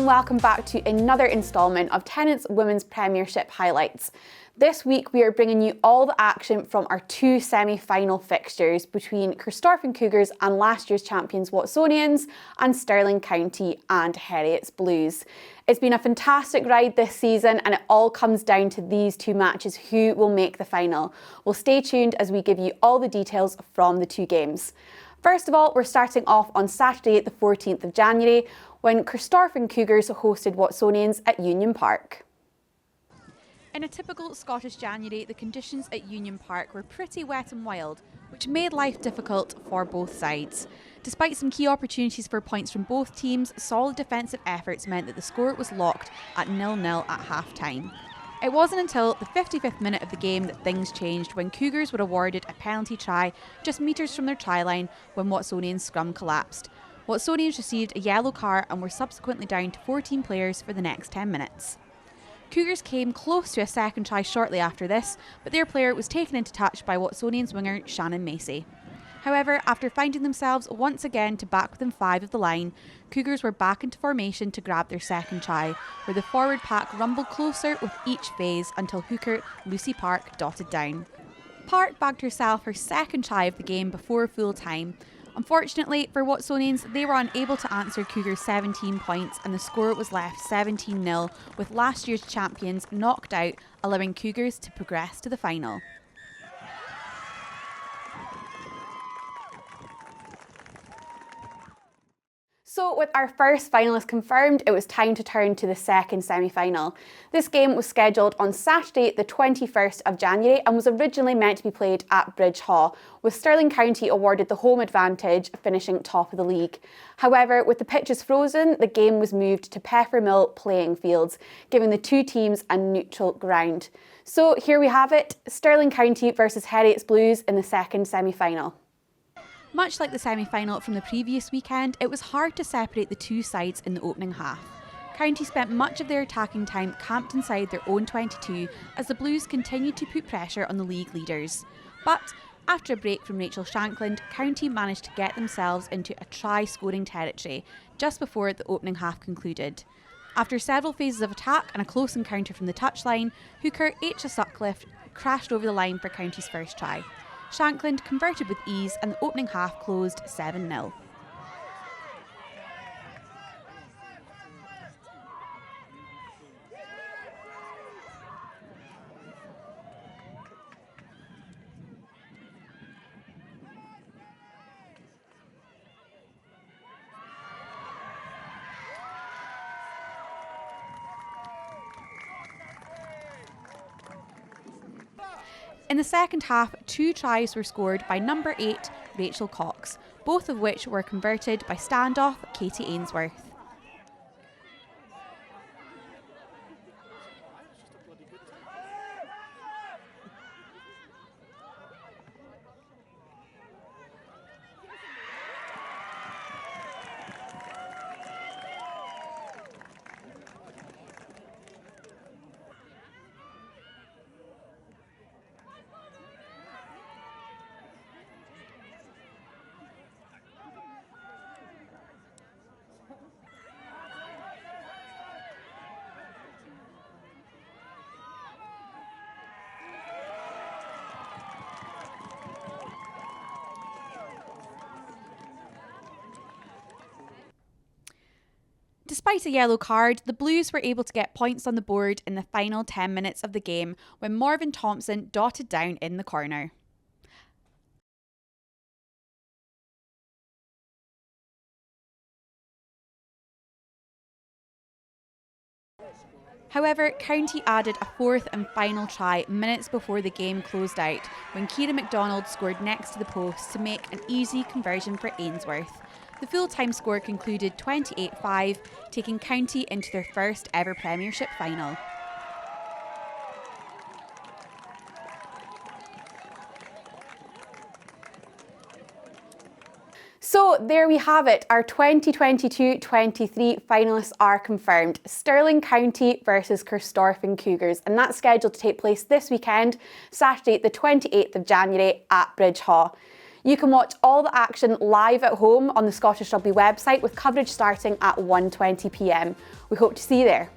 and welcome back to another instalment of Tennent's Women's Premiership highlights. This week we are bringing you all the action from our two semi-final fixtures between Corstorphine Cougars and last year's champions Watsonians and Stirling County and Heriot's Blues. It's been a fantastic ride this season and it all comes down to these two matches who will make the final. Well, stay tuned as we give you all the details from the two games. First of all, we're starting off on Saturday the 14th of January when Corstorphine Cougars hosted Watsonians at Union Park. In a typical Scottish January, the conditions at Union Park were pretty wet and wild, which made life difficult for both sides. Despite some key opportunities for points from both teams, solid defensive efforts meant that the score was locked at 0-0 at half-time. It wasn't until the 55th minute of the game that things changed when Cougars were awarded a penalty try just metres from their try line when Watsonians' scrum collapsed. Watsonians received a yellow card and were subsequently down to 14 players for the next 10 minutes. Cougars came close to a second try shortly after this, but their player was taken into touch by Watsonians winger Shannon Macy. However, after finding themselves once again to back within 5 of the line, Cougars were back into formation to grab their second try, where the forward pack rumbled closer with each phase until hooker Lucy Park dotted down. Park bagged herself her second try of the game before full time. Unfortunately for Watsonians, they were unable to answer Cougars' 17 points and the score was left 17-0 with last year's champions knocked out, allowing Cougars to progress to the final. So with our first finalist confirmed, it was time to turn to the second semi-final. This game was scheduled on Saturday the 21st of January and was originally meant to be played at Bridge Hall, with Stirling County awarded the home advantage, finishing top of the league. However, with the pitches frozen, the game was moved to Peppermill playing fields, giving the two teams a neutral ground. So here we have it, Stirling County versus Heriot's Blues in the second semi-final. Much like the semi-final from the previous weekend, it was hard to separate the two sides in the opening half. County spent much of their attacking time camped inside their own 22 as the Blues continued to put pressure on the league leaders. But after a break from Rachel Shankland, County managed to get themselves into a try-scoring territory just before the opening half concluded. After several phases of attack and a close encounter from the touchline, hooker H. Sutcliffe crashed over the line for County's first try. Shankland converted with ease and the opening half closed 7-0. In the second half, 2 tries were scored by number 8, Rachel Cox, both of which were converted by standoff Katie Ainsworth. Despite a yellow card, the Blues were able to get points on the board in the final 10 minutes of the game when Morven Thompson dotted down in the corner. However, County added a fourth and final try minutes before the game closed out when Ciara McDonald scored next to the post to make an easy conversion for Ainsworth. The full-time score concluded 28-5, taking County into their first ever Premiership final. So there we have it, our 2022-23 finalists are confirmed. Stirling County versus Corstorphine Cougars, and that's scheduled to take place this weekend, Saturday the 28th of January at Bridge Hall. You can watch all the action live at home on the Scottish Rugby website with coverage starting at 1:20 p.m. We hope to see you there.